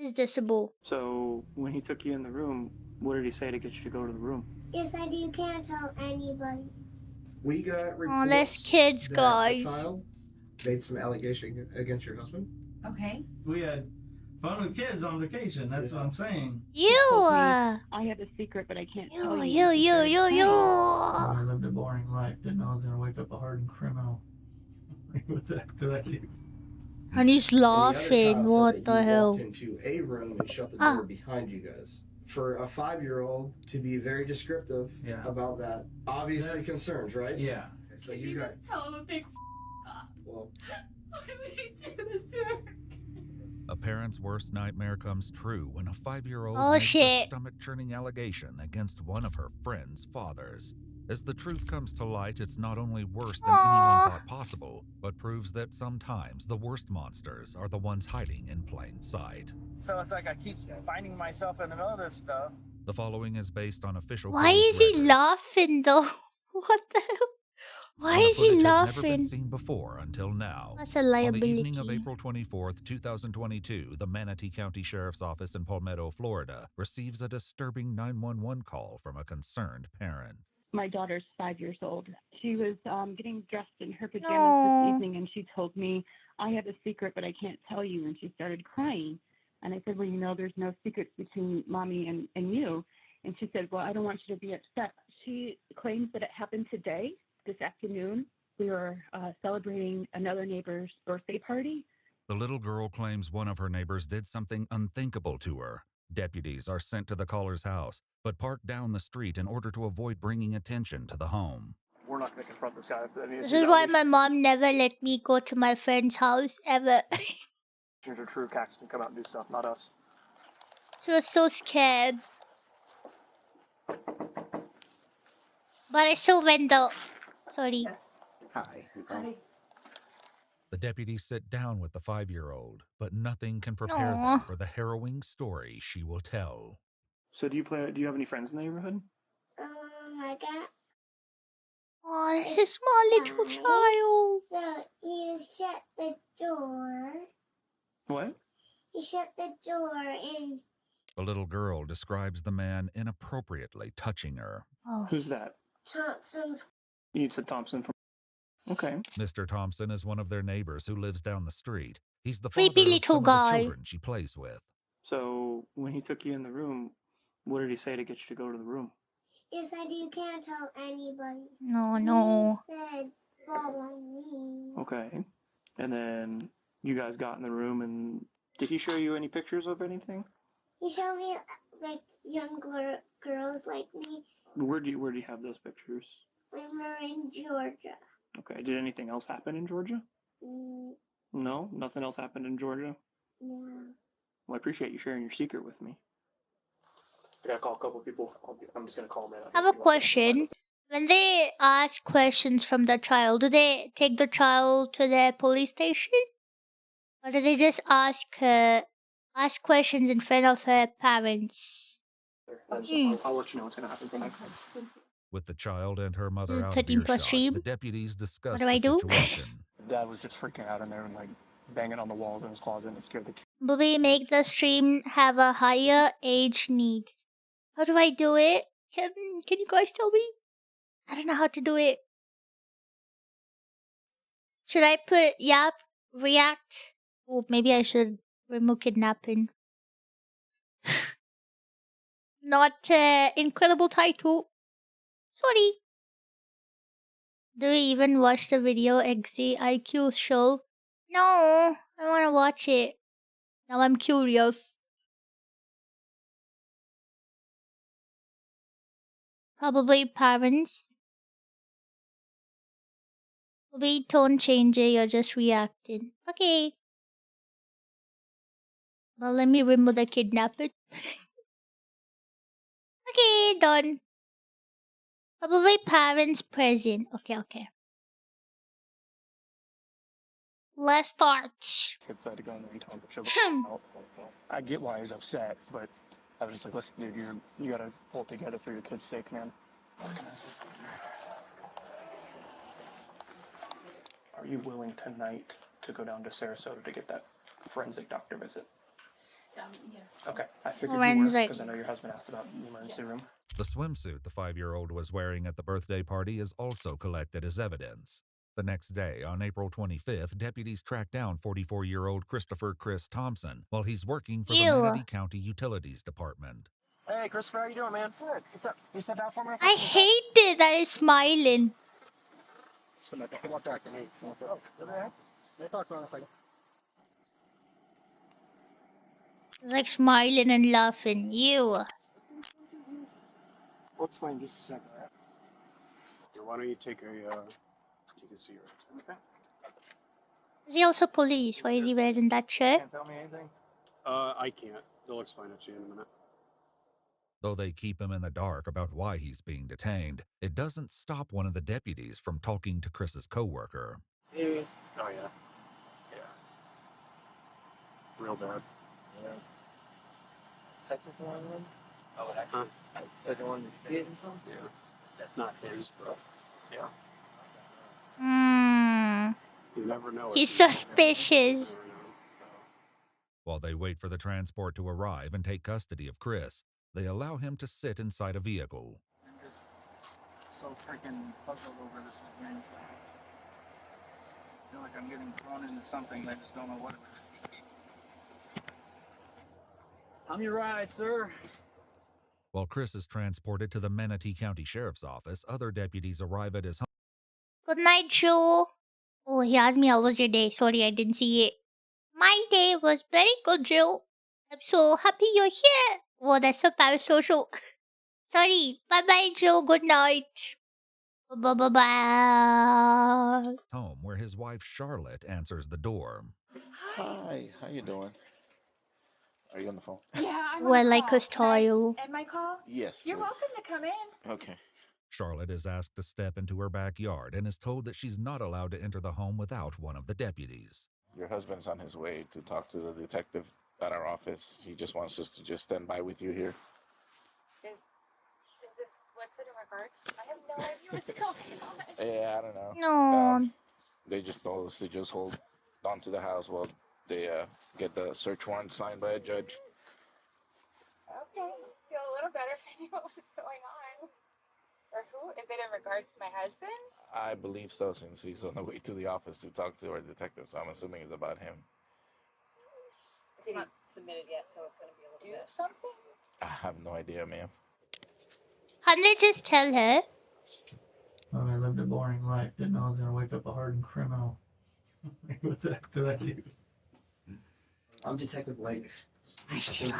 Is disable. So when he took you in the room, what did he say to get you to go to the room? He said you can't tell anybody. We got reports Oh, there's kids, that guys. the child made some allegation against your husband. Okay. We had fun with kids on vacation. That's what I'm saying. You. I have a secret, but I can't tell you. You. I lived a boring life. Didn't know I was gonna wake up a hardened criminal. What the heck did I do? And he's laughing. And What the hell? Walked into a room and shut the door behind you guys. For a 5-year-old to be very descriptive about that, obviously concerns, right? Yeah. So you guys tell him a big up. well. Why would he do this to her? A parent's worst nightmare comes true when a 5-year-old makes a stomach-churning allegation against one of her friend's fathers. As the truth comes to light, it's not only worse than anyone thought possible, but proves that sometimes the worst monsters are the ones hiding in plain sight. So it's like I keep finding myself in the middle of this stuff. The following is based on official. Why is he laughing though? What the hell? Why is he laughing? Has never been seen before until now. That's a liability. On the evening of April 24th, 2022, the Manatee County Sheriff's Office in Palmetto, Florida, receives a disturbing 911 call from a concerned parent. My daughter's 5 years old. She was getting dressed in her pajamas this evening, and she told me, I have a secret, but I can't tell you. And she started crying. And I said, well, you know, there's no secrets between mommy and you. And she said, well, I don't want you to be upset. She claims that it happened today, this afternoon. We were celebrating another neighbor's birthday party. The little girl claims one of her neighbors did something unthinkable to her. Deputies are sent to the caller's house, but park down the street in order to avoid bringing attention to the home. We're not going to confront this guy. This is why my mom never let me go to my friend's house, ever. Or true cats can come out and do stuff, not us. She was so scared. But I still went though. Sorry. Yes. Hi. Hi. The deputies sit down with the 5-year-old, but nothing can prepare them for the harrowing story she will tell. So do you have any friends in the neighborhood? I got. Oh, this is small little child. So he shut the door. What? He shut the door and. The little girl describes the man inappropriately touching her. Oh. Who's that? Thompson's. You said Thompson from. Okay. Mr. Thompson is one of their neighbors who lives down the street. He's the creepy father little of some guy. of the children she plays with. So when he took you in the room, what did he say to get you to go to the room? He said you can't tell anybody. No. He said follow me. Okay. And then you guys got in the room, and did he show you any pictures of anything? He showed me like young girls like me. Where do you have those pictures? When we were in Georgia. Okay. Did anything else happen in Georgia? No? Nothing else happened in Georgia? No. Well, I appreciate you sharing your secret with me. I gotta call a couple people. I'm just gonna call them in. I have a question. When they ask questions from the child, do they take the child to the police station? Or do they just ask questions in front of her parents? I'll let you know what's gonna happen from there. With the child and her mother out of 13 plus earshot, stream. the deputies discuss What do I do? situation. Dad was just freaking out in there and like banging on the walls in his closet, and it scared the kid. Bobby, make the stream have a higher age need. How do I do it? Can you guys tell me? I don't know how to do it. Should I put react? Oh, maybe I should remove kidnapping. Not incredible title. Sorry. Do we even watch the video IQ show? No, I want to watch it. Now I'm curious. Probably parents. Wait, tone change it, you're just reacting. Okay. Well, let me remove the kidnapper. Okay, done. Probably parents present. Okay. Let's start. Kids had to go in there and tell him to chill out. I get why he's upset, but I was just like, listen, dude, you gotta pull it together for your kid's sake, man. Are you willing tonight to go down to Sarasota to get that forensic doctor visit? Yeah. Okay, I figured you were, Forensic. because I know your husband asked about the emergency room. The swimsuit the 5-year-old was wearing at the birthday party is also collected as evidence. The next day, on April 25th, deputies tracked down 44-year-old Christopher Chris Thompson while he's working for the Ew. Manatee County Utilities Department. Hey, Christopher, how you doing, man? Good. What's up? You step out for me? I hate it that is smiling. So I can walk back to me. Oh, go ahead. We'll talk about it in a second. It's like smiling and laughing. You. We'll explain in just a second. Here, why don't you take a cigarette? Okay. Is he also police? Why is he wearing that shirt? Can't tell me anything? I can't. They'll explain it to you in a minute. Though they keep him in the dark about why he's being detained, it doesn't stop one of the deputies from talking to Chris's coworker. Serious? Oh, yeah. Yeah. Real bad. Yeah. Texas one of them? Oh, it actually. Second one is kid and something? Yeah. That's not his, but yeah. Hmm. You never know. He's suspicious. While they wait for the transport to arrive and take custody of Chris, they allow him to sit inside a vehicle. I'm just so freaking puzzled over this again. I feel like I'm getting thrown into something. I just don't know what it is. I'm your ride, sir. While Chris is transported to the Manatee County Sheriff's Office, other deputies arrive at his home. Good night, Joe. Oh, he asked me how was your day. Sorry, I didn't see it. My day was very good, Jill. I'm so happy you're here. Oh, that's so parasocial. Sorry. Bye-bye, Joe. Good night. Bye-bye. Home, where his wife Charlotte answers the door. Hi, how you doing? Are you on the phone? Yeah, I'm Oh, I on the like call. her style. End my call? Yes. You're please. welcome to come in. Okay. Charlotte is asked to step into her backyard and is told that she's not allowed to enter the home without one of the deputies. Your husband's on his way to talk to the detective at our office. He just wants us to just stand by with you here. Is this what's it in regards? I have no idea what's going on. Yeah, I don't know. No. They just told us to just hold on to the house while they get the search warrant signed by a judge. Okay, feel a little better if I knew what was going on. Or who? Is it in regards to my husband? I believe so, since he's on the way to the office to talk to our detective, so I'm assuming it's about him. It's not submitted yet, so it's going to be a little bit. Do something? I have no idea, ma'am. Can't they just tell her? Well, I lived a boring life. Didn't know I was going to wake up a hardened criminal. What the heck did I do? I'm Detective Blake.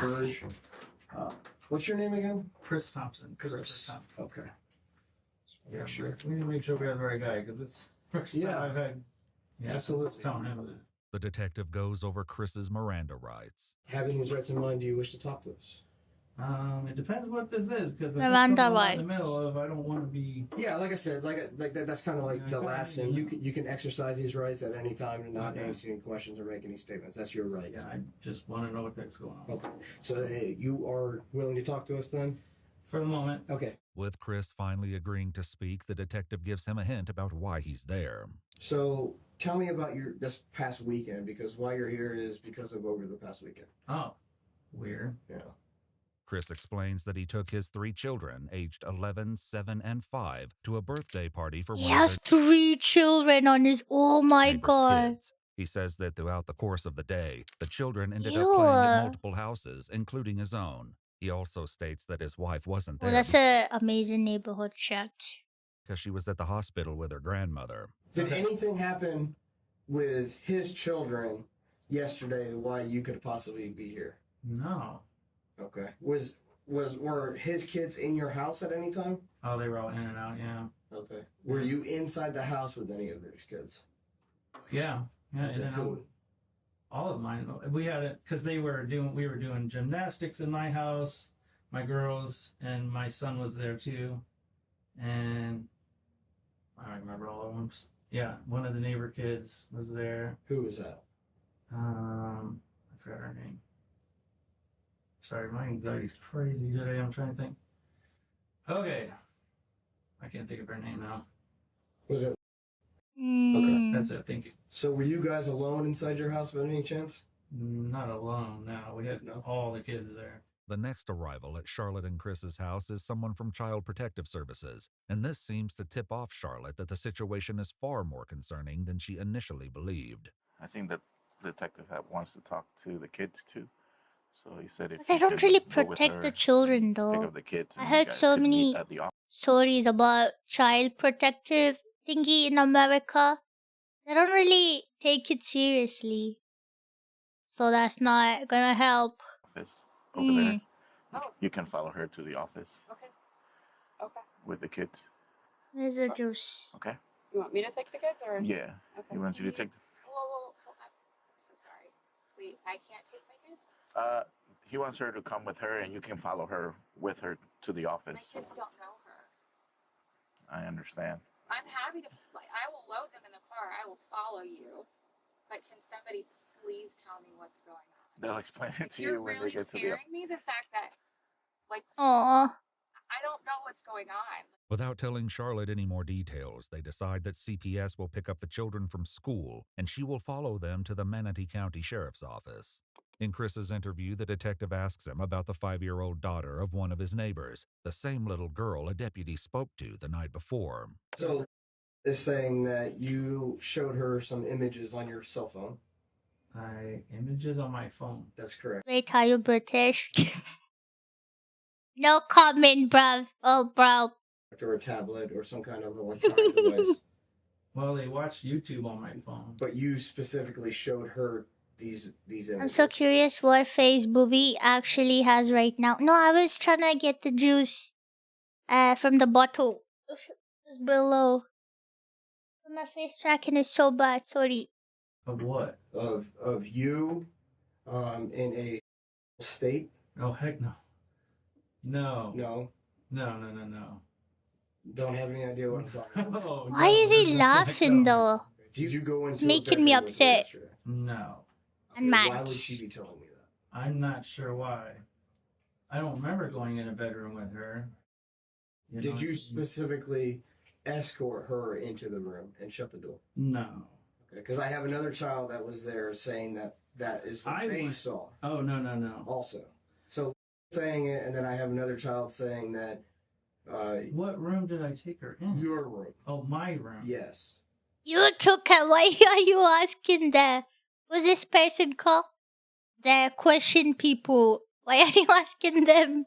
Burge. What's your name again? Chris Thompson. Chris. Okay. Yeah, sure. We need to make sure we have the right guy, because it's the first time I've had. Yeah, Absolutely. Telling him that. The detective goes over Chris's Miranda rights. Having these rights in mind, do you wish to talk to us? It depends what this is, because if Miranda it's something I'm in the rights. middle of, I don't want to be. Yeah, like I said, like that, that's kind of like the last thing. Yeah. You can exercise these rights at any time and not answer any questions or make any statements. That's your right. Yeah, I just want to know what the heck's going on. Okay. So hey, you are willing to talk to us then? For the moment. Okay. With Chris finally agreeing to speak, the detective gives him a hint about why he's there. So tell me about this past weekend, because why you're here is because of over the past weekend. Oh, weird. Yeah. Chris explains that he took his 3 children, aged 11, 7, and 5, to a birthday party for He one of has their 3 children on his. Oh my neighbor's god. kids. He says that throughout the course of the day, the children ended up playing at multiple houses, including his own. He also states that his wife wasn't Oh, there that's an amazing neighborhood chat. because she was at the hospital with her grandmother. Did anything happen with his children yesterday why you could possibly be here? No. Okay. Were his kids in your house at any time? Oh, they were all in and out, yeah. Okay. Were you inside the house with any of those kids? Yeah. Yeah, in and out. Who? All of mine. We had it because we were doing gymnastics in my house, my girls, and my son was there too. And I don't remember all of them. Yeah, one of the neighbor kids was there. Who was that? I forgot her name. Sorry, my anxiety's crazy today. I'm trying to think. Okay. I can't think of her name now. Was it? Mm. That's it. Thank you. So were you guys alone inside your house by any chance? Not alone. No, we had all the kids there. The next arrival at Charlotte and Chris's house is someone from Child Protective Services, and this seems to tip off Charlotte that the situation is far more concerning than she initially believed. I think that the detective wants to talk to the kids too. So he said if They you don't could really go with protect her the and children, pick though. up the kids I and you heard guys so could meet many at the office. stories about child protective thingy in America. They don't really take it seriously. So that's not gonna help. Over there. Oh, You can follow her to the office okay. Okay. with the kids. Where's the juice? Okay? You want me to take the kids or? Yeah. Okay. He wants you to take. Whoa, I'm so sorry. Wait, I can't take my kids? He wants her to come with her, and you can follow her with her to the My office. kids don't know her. I understand. I'm happy to, like, I will load them in the car. I will follow you. But can somebody please tell me what's going on? They'll explain it to You're you when really they get to the scaring me, the fact that, like, Aww. I don't know what's going on. Without telling Charlotte any more details, they decide that CPS will pick up the children from school, and she will follow them to the Manatee County Sheriff's Office. In Chris's interview, the detective asks him about the 5-year-old daughter of one of his neighbors, the same little girl a deputy spoke to the night before. So, is saying that you showed her some images on your cell phone. Images on my phone. That's correct. Wait, are you British? No comment, bruv. Oh, bro. Or a tablet or some kind of electronic device. Well, they watch YouTube on my phone. But you specifically showed her these images. I'm so curious what face booby actually has right now. No, I was trying to get the juice from the bottle. Just below. My face tracking is so bad. Sorry. Of what? Of you in a state. Oh, heck no. No. No. No. Don't have any idea what I'm talking about. Oh, Why is he laughing though? Did you go into It's making me upset. No. And Why mad. would she be telling me that? I'm not sure why. I don't remember going in a bedroom with her. Did you specifically escort her into the room and shut the door? No. Okay, because I have another child that was there saying that is what they saw. Oh, no. Also. So saying it, and then I have another child saying that what room did I take her in? Your room. Oh, my room. Yes. You took her. Why are you asking that? Was this person called? The question people. Why are you asking them?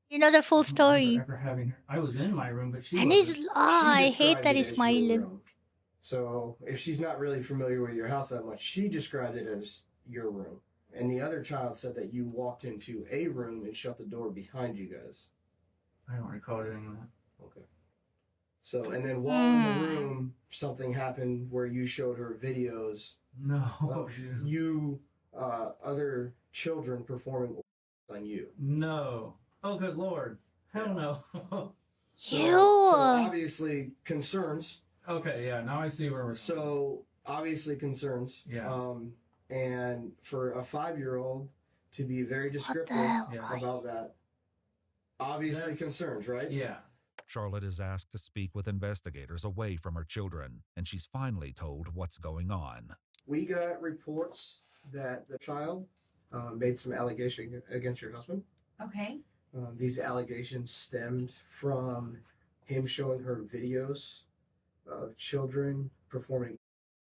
You know the full story. Ever having her. I was in my room, but she And wasn't. he's I hate that he's smiling. So if she's not really familiar with your house that much, she described it as your room. And the other child said that you walked into a room and shut the door behind you guys. I don't recall doing that. Okay. So, and then while in the room, something happened where you showed her videos of you, other children performing on you. No. Oh, good Lord. Hell no. So obviously concerns. Okay, yeah, now I see where we're So obviously concerns. Yeah. And for a 5-year-old to be very descriptive about that, obviously concerns, right? Yeah. Charlotte is asked to speak with investigators away from her children, and she's finally told what's going on. We got reports that the child made some allegation against your husband. Okay. These allegations stemmed from him showing her videos of children performing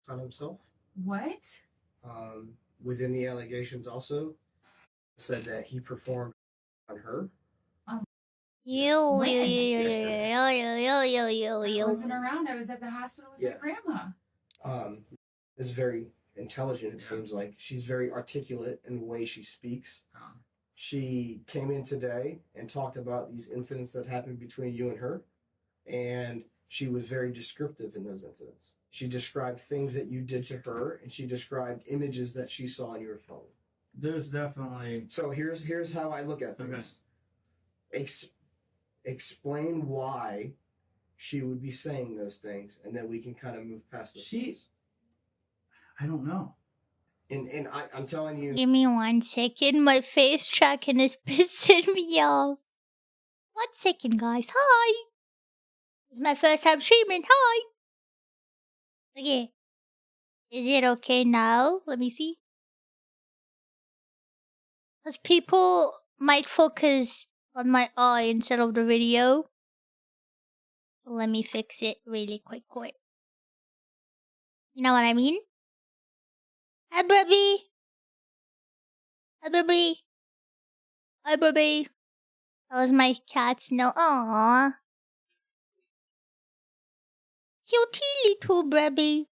on himself. What? Within the allegations also said that he performed on her. I I wasn't around. I was at the hospital with my grandma. Is very intelligent, it seems like. She's very articulate in the way she speaks. She came in today and talked about these incidents that happened between you and her, and she was very descriptive in those incidents. She described things that you did to her, and she described images that she saw on your phone. There's definitely... So here's how I look at things. Okay. Explain why she would be saying those things, and then we can kind of move past those things. I don't know. And I'm telling you... Give me 1 second. My face tracking is pissing me off. 1 second, guys. Hi. It's my first time streaming. Hi. Okay. Is it okay now? Let me see. Because people might focus on my eye instead of the video. Let me fix it really quickly. You know what I mean? Hi, Brubby. Hi, Brubby. Hi, Brubby. That was my cat's no. Aww. Cutie little Brubby.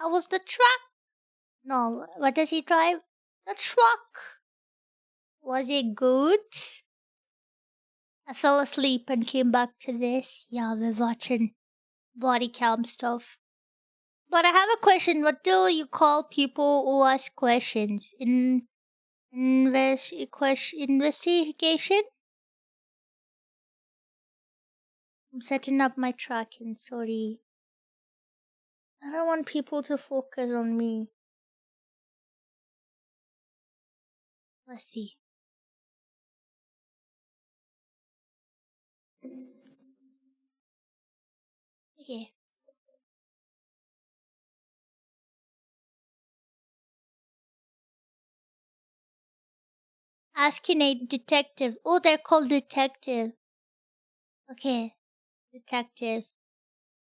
How was the truck? No, what does he drive? The truck. Was it good? I fell asleep and came back to this. Yeah, we're watching body cam stuff. But I have a question. What do you call people who ask questions? Investigation? I'm setting up my tracking, sorry. I don't want people to focus on me. Let's see. Okay. Asking a detective. Oh, they're called detective. Okay. Detective.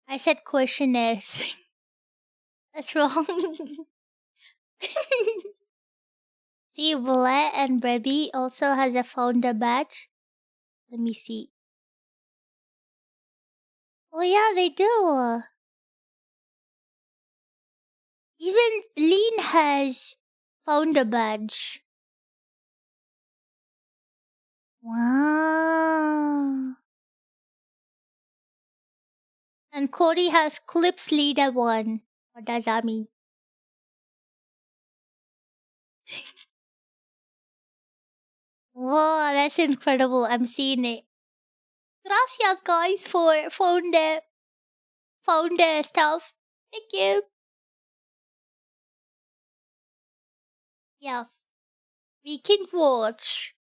I said questionnaires. That's wrong. See, Bullet and Brebby also has a founder badge. Let me see. Oh yeah, they do. Even Lean has founder badge. Wow. And Cody has Clips Leader 1. What does that mean? Wow, that's incredible. I'm seeing it. Gracias, guys, for founder stuff. Thank you. Yes. We can watch.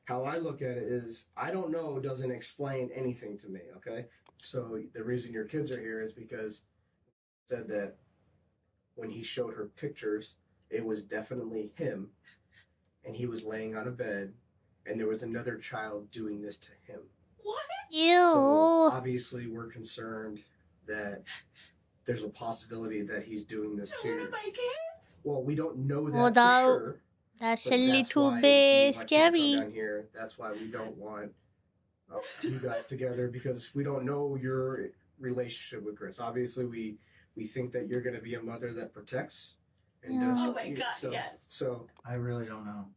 How I look at it is, I don't know doesn't explain anything to me, okay? So the reason your kids are here is because said that when he showed her pictures, it was definitely him, and he was laying on a bed, and there was another child doing this to him. What? Ew. So obviously we're concerned that there's a possibility that he's doing this to One you. of my kids? Well, we don't know Oh, that for sure. That's But a that's little why we bit want you to come scary. down here. That's why we don't want you guys together, because we don't know your relationship with Chris. Obviously, we think that you're going to be a mother that protects and Yeah. does. Oh my God, yes. So I really don't know.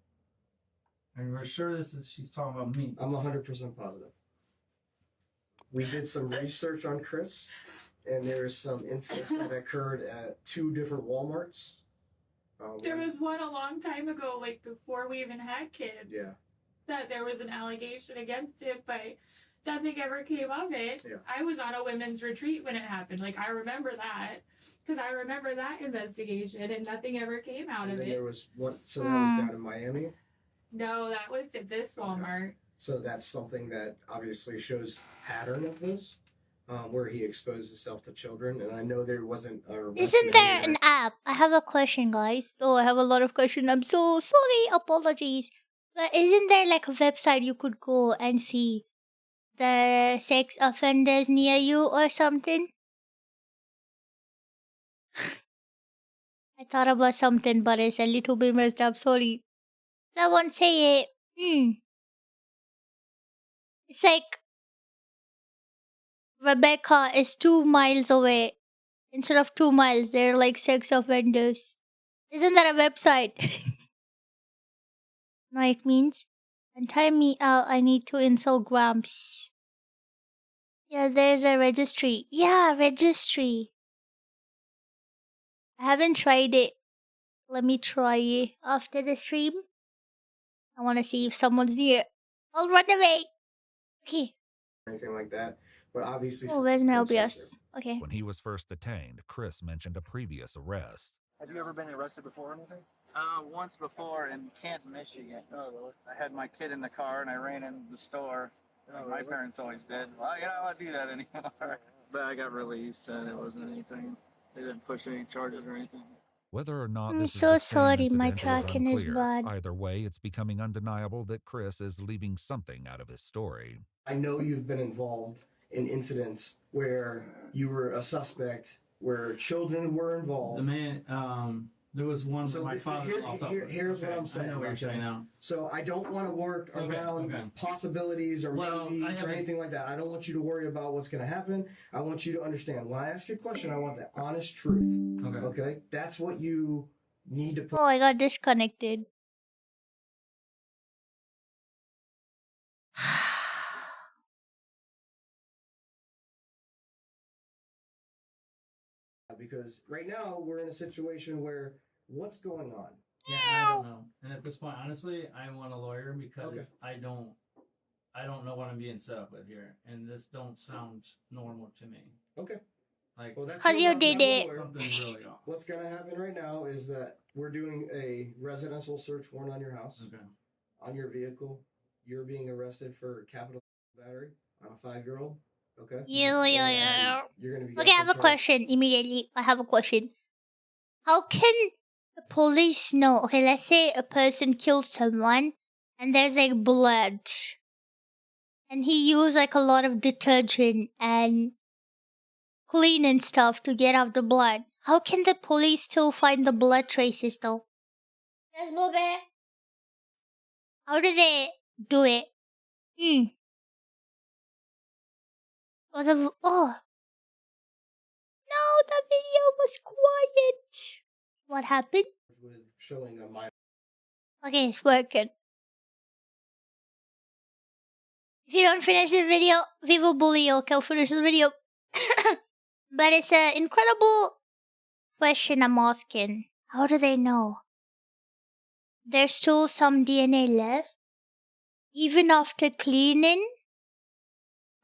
And we're sure she's talking about me. I'm 100% positive. We did some research on Chris, and there's some incidents that occurred at 2 different Walmarts. There was one a long time ago, like before we even had kids. Yeah. That there was an allegation against it, but nothing ever came of it. Yeah. I was on a women's retreat when it happened. Like, I remember that. Because I remember that investigation, and nothing ever came out of it. There was one, so that was down in Miami? No, that was at this Walmart. Okay. So that's something that obviously shows pattern of this. Where he exposed himself to children, and I know there wasn't a. Isn't there an app? I have a question, guys. Oh, I have a lot of questions. I'm so sorry. Apologies. But isn't there like a website you could go and see the sex offenders near you or something? I thought about something, but it's a little bit messed up. Sorry. Someone say it. It's like Rebecca is 2 miles away. Instead of 2 miles, they're like sex offenders. Isn't that a website? No, it means. And time me out, I need to install Gramps. Yeah, there's a registry. Yeah, registry. I haven't tried it. Let me try it after the stream. I want to see if someone's near. I'll run away. Okay. Anything like that, but obviously. Oh, where's my OBS? Okay. When he was first detained, Chris mentioned a previous arrest. Have you ever been arrested before or anything? Once before in Canton, Michigan. Oh, really? I had my kid in the car and I ran into the store. Oh, My really? parents always did. Well, you're not allowed to do that anymore. But I got released and it wasn't anything. They didn't push any charges or anything. Whether or not I'm this is so the same sorry, my incident is tracking is unclear. bad. Either way, it's becoming undeniable that Chris is leaving something out of his story. I know you've been involved in incidents where you were a suspect, where children were involved. The man, there was one So my father. here's what I'm saying. I know what you're saying now. So I don't want to work around possibilities or maybes or anything like that. I don't want you to worry about what's going to happen. I want you to understand. When I ask you a question, I want the honest truth. Okay? That's what you need to put. Oh, I got disconnected. Because right now we're in a situation where what's going on? Yeah, I don't know. And at this point, honestly, I want a lawyer because I don't know what I'm being set up with here, and this don't sound normal to me. Okay. Like, well, that's because you did it. Something's really off. What's going to happen right now is that we're doing a residential search warrant on your house, on your vehicle. You're being arrested for capital battery on a 5-year-old. Okay. Yeah. You're going to be. Okay, I have a question immediately. I have a question. How can the police know? Okay, let's say a person killed someone and there's like blood. And he used like a lot of detergent and cleaning stuff to get off the blood. How can the police still find the blood traces though? Yes, Bobby. How do they do it? Oh. No, the video was quiet. What happened? With showing a minor. Okay, it's working. If you don't finish the video, we will bully you. Okay, I'll finish the video. But it's an incredible question I'm asking. How do they know? There's still some DNA left? Even after cleaning?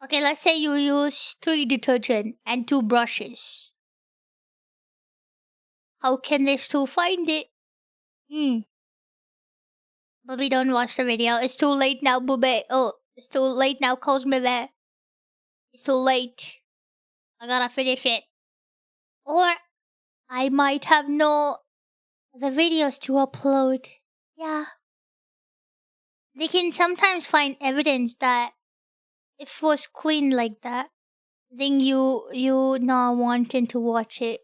Okay, let's say you use 3 detergent and 2 brushes. How can they still find it? Bobby, don't watch the video. It's too late now, Bobby. Oh, it's too late now, Cosme. It's too late. I gotta finish it. Or I might have no the videos to upload. Yeah. They can sometimes find evidence that if it was clean like that, then you not wanting to watch it.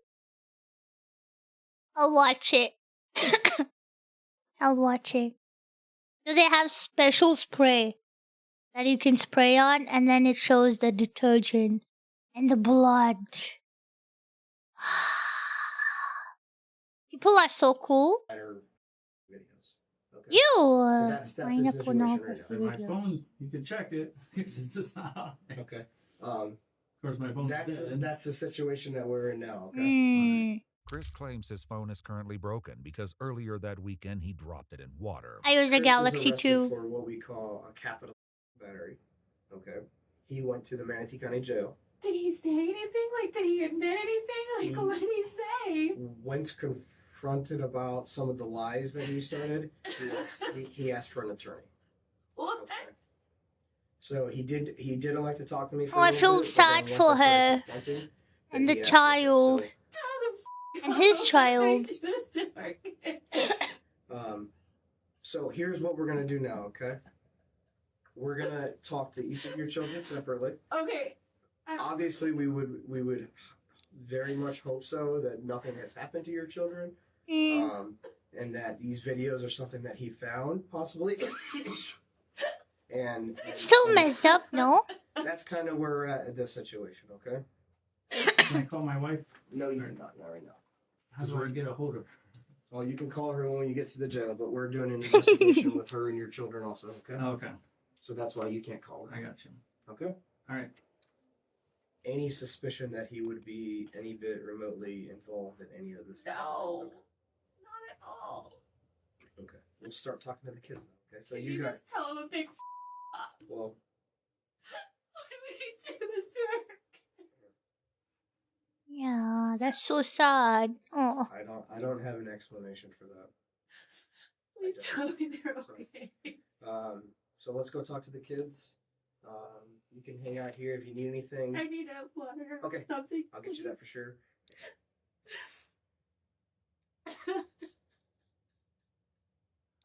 I'll watch it. I'll watch it. Do they have special spray that you can spray on and then it shows the detergent and the blood? People are so cool. Okay. You So that's the find a situation right pornography My videos. phone, you can check it. It's not. Okay. Of course, my phone's dead. That's the situation that we're in now. Okay. Mm. Chris claims his phone is currently broken because earlier that weekend he dropped it in water. I use a Chris Galaxy is arrested 2. for what we call a capital battery. Okay. He went to the Manatee County Jail. Did he say anything? Like, did he admit anything? Like, what did he say? Once confronted about some of the lies that he started, he asked for an attorney. What? Okay. So he did elect to talk to me for Oh, a I little feel bit, but sad then for once I started her. confronting, And then the he asked for an attorney. child. And his child. So here's what we're gonna do now, okay? We're gonna talk to each of your children separately. Okay. Obviously, we would very much hope so that nothing has happened to your children, and that these videos are something that he found possibly. and It's still messed up, no? That's kind of where we're at this situation, okay? Can I call my wife? No, you're not right now. How do I get a hold of her? Well, you can call her when you get to the jail, but we're doing an investigation with her and your children also, okay? Okay. So that's why you can't call her. I got you. Okay? All right. Any suspicion that he would be any bit remotely involved in any of this? No. Not at all. Okay. We'll start talking to the kids now, okay? So Can you you got... just tell him a big Well... Why would he do this to her? Yeah, that's so sad. Oh. I don't have an explanation for that. Please tell me they're okay. So let's go talk to the kids. You can hang out here if you need anything. I need a water or Okay. something. I'll get you that for sure.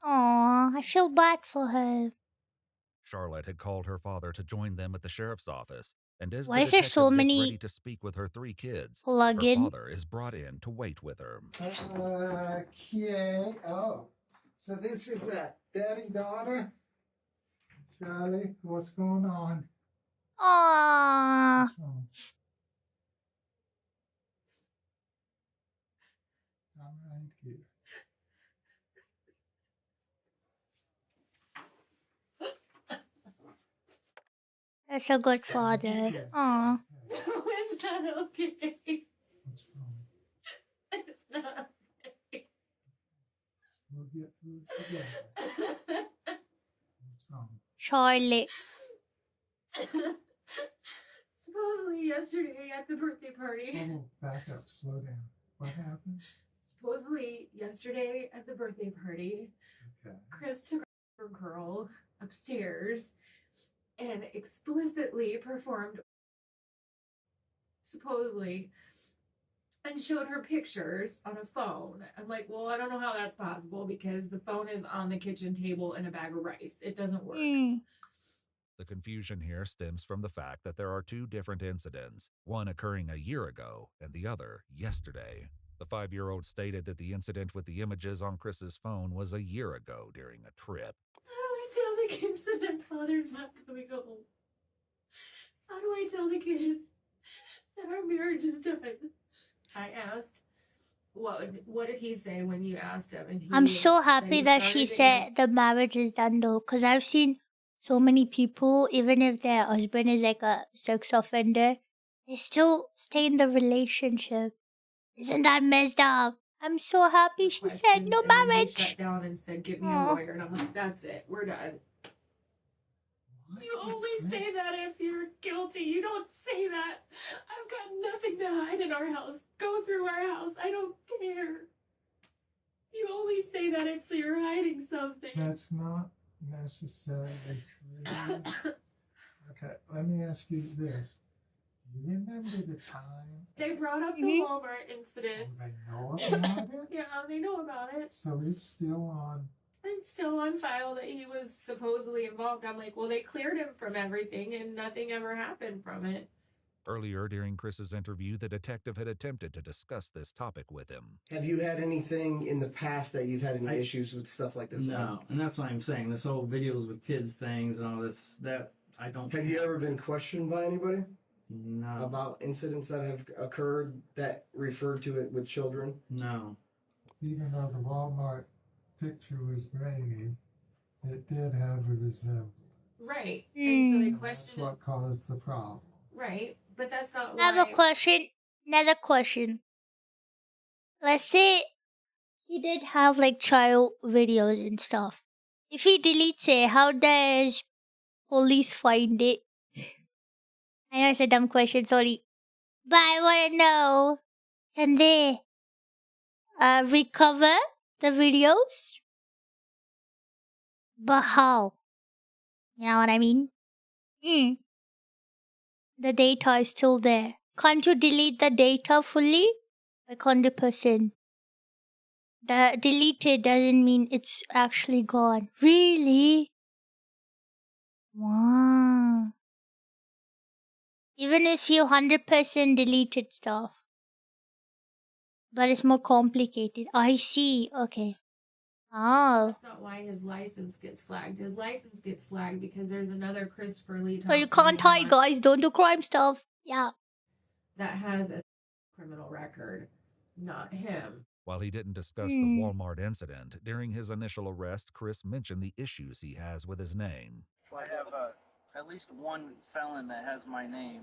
Aw, I feel bad for her. Charlotte had called her father to join them at the sheriff's office, and as Why the is there so detective gets many ready to speak with her 3 kids, her plug-in? father is brought in to wait with her. Okay. Oh, so this is that daddy-daughter? Charlie, what's going on? Aww. What's wrong? I'm right here. That's a good father. Aw. No, it's not okay. What's wrong? It's not okay. We'll get through it together. What's wrong? Charlotte. Supposedly yesterday at the birthday party. Oh, back up. Slow down. What happened? Supposedly yesterday at the birthday party, Okay. Chris took our girl upstairs and explicitly performed, supposedly, and showed her pictures on a phone. I'm like, well, I don't know how that's possible because the phone is on the kitchen table in a bag of rice. It doesn't work. The confusion here stems from the fact that there are 2 different incidents, one occurring a year ago and the other yesterday. The 5-year-old stated that the incident with the images on Chris's phone was a year ago during a trip. How do I tell the kids that their father's not coming home? How do I tell the kids that our marriage is done? I asked, what did he say when you asked him? And I'm he so said happy he that she started dating said the marriage is done though, because I've seen so many people, even if their husband is like a sex offender, they still stay in the relationship. Isn't that messed up? I'm so happy she said questions, no and then he marriage. shut down and said, "Get me a Aw. lawyer." And I'm like, "That's it, we're done." You only say that if you're guilty. You don't say that. I've got nothing to hide in our house. Go through our house. I don't care. You only say that if you're hiding something. That's not necessarily true. Okay, let me ask you this. Do you remember the time? They brought up the Mhm. Walmart incident. Oh, they know about it? Yeah, they know about it. So it's still on. It's still on file that he was supposedly involved. I'm like, well, they cleared him from everything and nothing ever happened from it. Earlier during Chris's interview, the detective had attempted to discuss this topic with him. Have you had anything in the past that you've had any issues with stuff like this? No, and that's why I'm saying this whole videos with kids things and all this, that I don't. Have you ever been questioned by anybody No. about incidents that have occurred that referred to it with children? No. Even though the Walmart picture was grainy, it did have a resemblance. Right. And so they That's questioned what caused the problem. Right. But that's not I have a why. question. Another question. Let's say he did have like child videos and stuff. If he deletes it, how does police find it? I know it's a dumb question, sorry. But I want to know, can they recover the videos? But how? You know what I mean? The data is still there. Can't you delete the data fully? Like 100%. The deleted doesn't mean it's actually gone. Really? Wow. Even if you 100% deleted stuff. But it's more complicated. I see. Okay. Oh. That's not why his license gets flagged. His license gets flagged because there's another Christopher Lee So you Thompson can't hide, guys. Don't do crime stuff. Yeah. that has a criminal record, not him. While he didn't discuss the Walmart incident, during his initial arrest, Chris mentioned the issues he has with his name. I have at least one felon that has my name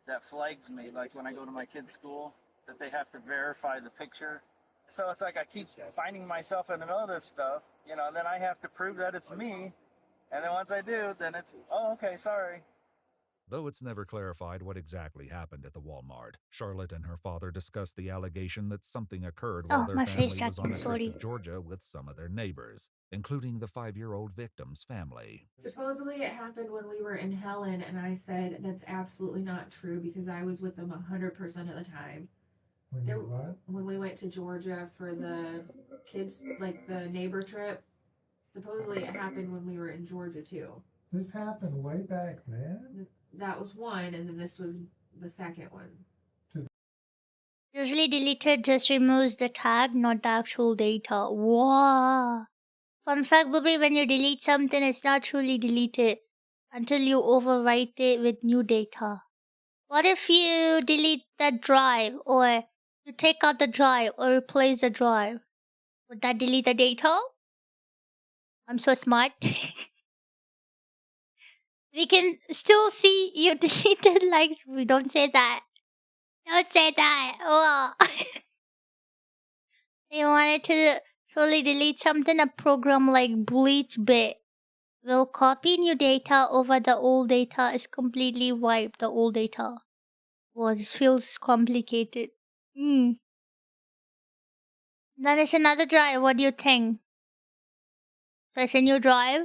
that flags me, like when I go to my kid's school, that they have to verify the picture. So it's like I keep finding myself in the middle of this stuff, you know, then I have to prove that it's me. And then once I do, then it's, oh, okay, sorry. Though it's never clarified what exactly happened at the Walmart, Charlotte and her father discussed the allegation that something occurred while their family was on a trip to Georgia with some of their neighbors, including the 5-year-old victim's family. Supposedly it happened when we were in Helen, and I said that's absolutely not true because I was with them 100% of the time. When you what? When we went to Georgia for the kids, like the neighbor trip. Supposedly it happened when we were in Georgia too. This happened way back then? That was one, and then this was the second one. Usually deleted just removes the tag, not the actual data. Wow. Fun fact, Bobby, when you delete something, it's not truly deleted until you overwrite it with new data. What if you delete that drive, or you take out the drive, or replace the drive? Would that delete the data? I'm so smart. We can still see you deleted likes. We don't say that. Don't say that. Oh. You wanted to truly delete something, a program like BleachBit will copy new data over the old data is completely wipe the old data. Well, this feels complicated. Then it's another drive. What do you think? So it's a new drive?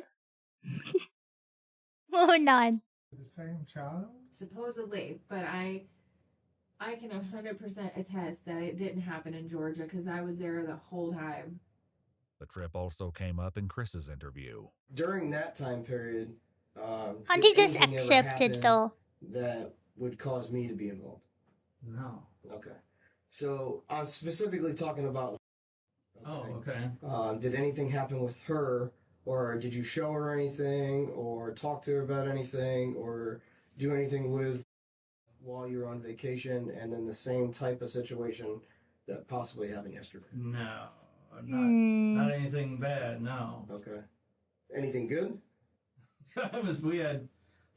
Or not? The same child? Supposedly, but I can 100% attest that it didn't happen in Georgia because I was there the whole time. The trip also came up in Chris's interview. During that time period, Can't did you just anything ever accept it happen though? that would cause me to be involved? No. Okay. So I'm specifically talking about. Oh, okay. Did anything happen with her, or did you show her anything, or talk to her about anything, or do anything with while you were on vacation, and then the same type of situation that possibly happened yesterday? No. Not anything bad, no. Okay. Anything good? We had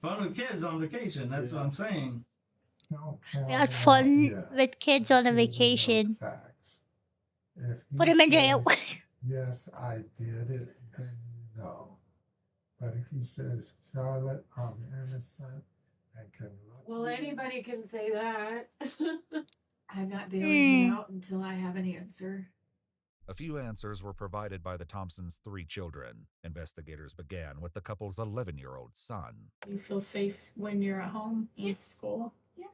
fun with kids on vacation, that's what I'm saying. We had fun with kids on a vacation. Put him in jail. Yes, I did it, then you know. But if he says, Charlotte, I'm innocent and can look. Well, anybody can say that. I'm not bailing him out until I have an answer. A few answers were provided by the Thompsons' 3 children. Investigators began with the couple's 11-year-old son. You feel safe when you're at home in school? Yeah.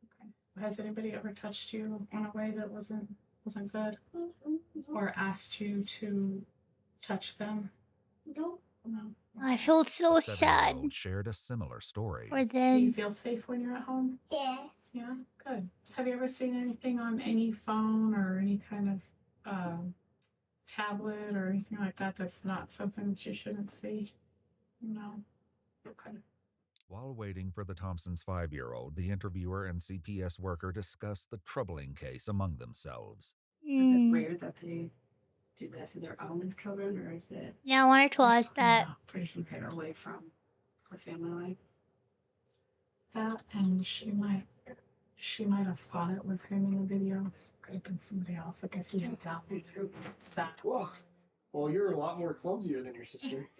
Okay. Has anybody ever touched you in a way that wasn't good? Or asked you to touch them? No. I feel so The sad 7-year-old shared a similar story. for Do them. you feel safe when you're at home? Yeah. Yeah, good. Have you ever seen anything on any phone or any kind of tablet or anything like that that's not something that you shouldn't see? No. Okay. While waiting for the Thompsons' 5-year-old, the interviewer and CPS worker discussed the troubling case among themselves. Is it weird that they do that to their own children, or is it? Yeah, I wanted to ask that. Pretty far away from the family life. That, and she might have thought it was him in the videos. Could have been somebody else. Like if you had downloaded that. Whoa. Well, you're a lot more clumsier than your sister.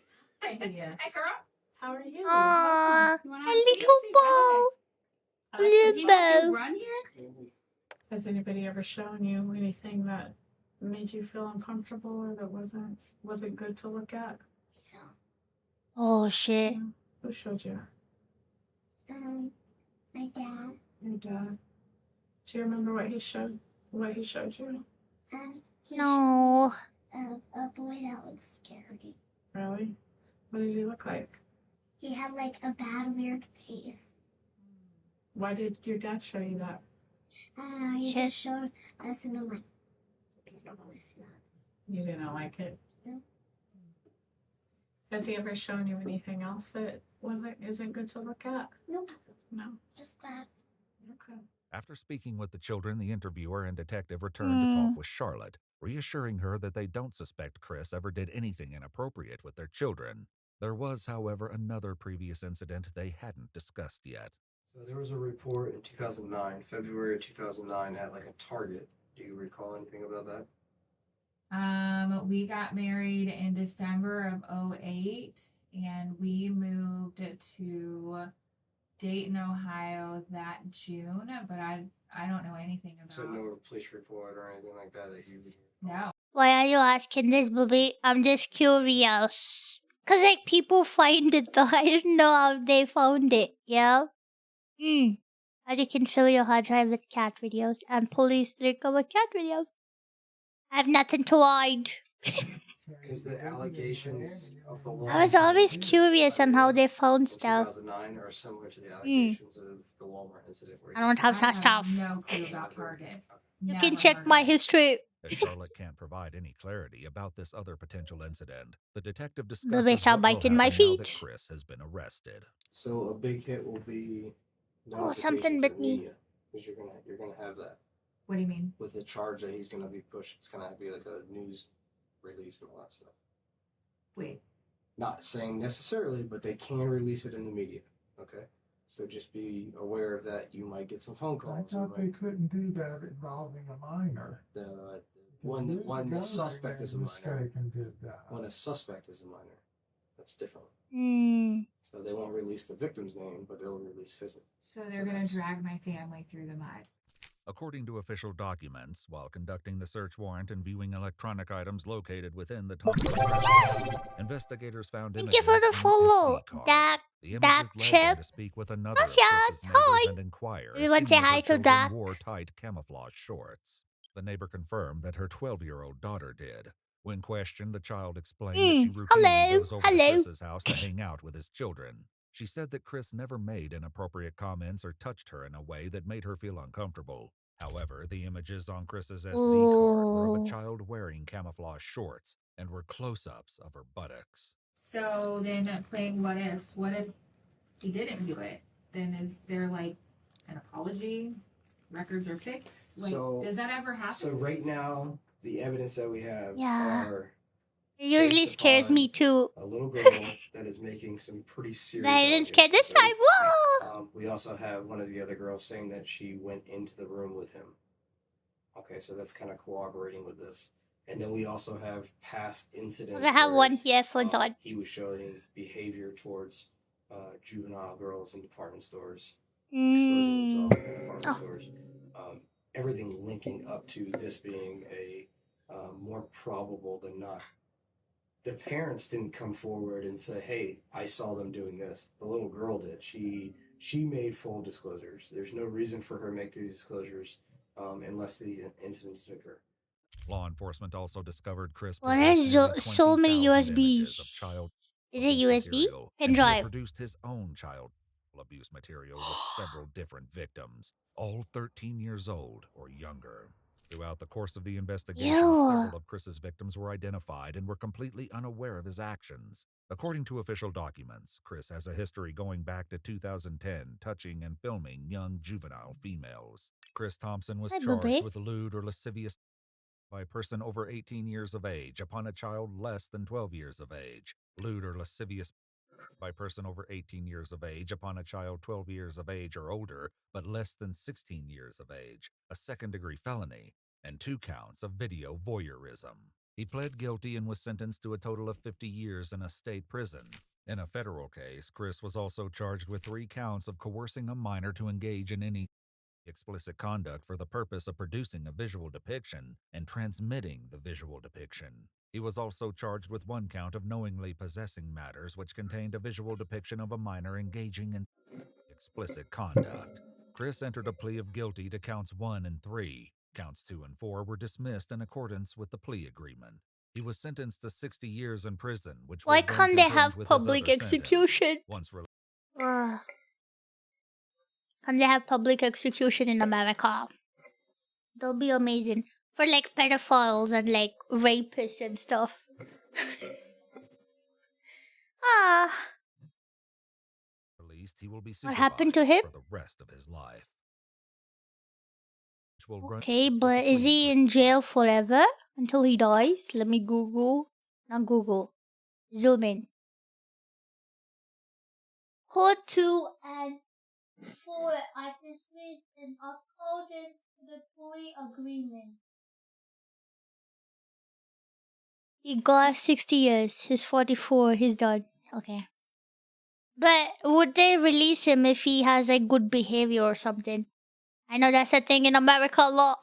Yeah. Hi, girl. How are you? Aww, You wanna a have little bow. Little bow. Run here? Has anybody ever shown you anything that made you feel uncomfortable or that wasn't good to look at? Oh shit. Yeah. Who showed you? My dad. Your dad. Do you remember what he showed you? He No. showed a boy that looks scary. Really? What did he look like? He had like a bad, weird face. Why did your dad show you that? I don't know. He just showed us, and I'm like, I don't want to see that. You didn't like it? No. Has he ever shown you anything else that isn't good to look at? Nope. No. Just that. Okay. After speaking with the children, the interviewer and detective returned to talk with Charlotte, reassuring her that they don't suspect Chris ever did anything inappropriate with their children. There was, however, another previous incident they hadn't discussed yet. So there was a report in 2009, February of 2009, at like a Target. Do you recall anything about that? We got married in December of 2008, and we moved to Dayton, Ohio that June, but I don't know anything about. So no police report or anything like that you would. No. Why are you asking this, Bobby? I'm just curious. Cause like people find it though. I don't know how they found it. Yeah. How you can fill your hard drive with cat videos and police recover cat videos. I have nothing to hide. Because the allegations of the law I was always curious on how they found in stuff. 2009 are similar to the allegations of the Walmart incident. Where I don't have I such have stuff. no clue about Target. You Never can check heard my of it. history. As Charlotte can't provide any clarity about this other potential incident, the detective The discusses best are what will biting my happen now that feet. Chris has been arrested. So a big hit will be Oh, notification something to bit the me. media, because you're gonna have that What do you mean? with the charge that he's gonna be pushed. It's gonna be like a news release and all that stuff. Wait. Not saying necessarily, but they can release it in the media. Okay, so just be aware of that. You might get some phone I calls. thought they couldn't do that involving a minor. When the suspect is a minor. Mistaken did that. When a suspect is a minor, that's different. Hmm. So they won't release the victim's name, but they'll release his name. So they're going to drag my family through the mud. According to official documents, while conducting the search warrant and viewing electronic items located within the Thompson residence, investigators found Thank images you for the in an follow. SD card. That The images led them chip. to speak with another of Gracias. Chris's neighbors Hi. and inquire if Everyone she say knew hi her to children that. wore tight camouflage shorts. The neighbor confirmed that her 12-year-old daughter did. When questioned, the child explained that she routinely Hello. goes over to Hello. Chris's house to hang out with his children. She said that Chris never made inappropriate comments or touched her in a way that made her feel uncomfortable. However, the images on Chris's SD card were of a child wearing camouflage shorts and were close-ups of her buttocks. So then playing what ifs, what if he didn't do it? Then is there like an apology? Records are fixed? Like, does that ever happen? So right now, the evidence that we have Yeah. are It usually based scares upon me too. a little girl that is making some pretty serious But I didn't scare this allegations, time. right? Whoa. We also have one of the other girls saying that she went into the room with him. Okay, so that's kind of cooperating with this. And then we also have past incidents. I have where, one earphones on. He was showing behavior towards juvenile girls in department stores, exposing himself in department stores. Everything linking up to this being a more probable than not. The parents didn't come forward and say, "Hey, I saw them doing this." The little girl did. She made full disclosures. There's no reason for her to make these disclosures unless the incidents occur. Law enforcement also discovered Chris Well, there's possessed so many 20,000 images USBs. of child Is it abuse USB? material, Pen and he had drive. produced his own child abuse material with several different victims, all 13 years old or younger. Throughout the course of the investigation, several of Chris's victims were identified and were completely unaware of his actions. According to official documents, Chris has a history going back to 2010, touching and filming young juvenile females. Chris Thompson was charged with lewd or lascivious by a person over 18 years of age upon a child less than 12 years of age. Lewd or lascivious by a person over 18 years of age upon a child 12 years of age or older, but less than 16 years of age, a second-degree felony, and 2 counts of video voyeurism. He pled guilty and was sentenced to a total of 50 years in a state prison. In a federal case, Chris was also charged with 3 counts of coercing a minor to engage in any explicit conduct for the purpose of producing a visual depiction and transmitting the visual depiction. He was also charged with 1 count of knowingly possessing matters which contained a visual depiction of a minor engaging in explicit conduct. Chris entered a plea of guilty to counts 1 and 3. Counts 2 and 4 were dismissed in accordance with the plea agreement. He was sentenced to 60 years in prison, which Why was then can't they confirmed have with his public other sentence. execution? Once released. Can't they have public execution in America? That'll be amazing. For like pedophiles and like rapists and stuff. He will be What happened to him? for the rest of his life. Okay, but is he in jail forever until he dies? Let me Google. Not Google. Zoom in. Court 2 and 4 are dismissed in accordance to the plea agreement. He got 60 years. He's 44. He's done. Okay. But would they release him if he has like good behavior or something? I know that's a thing in America a lot.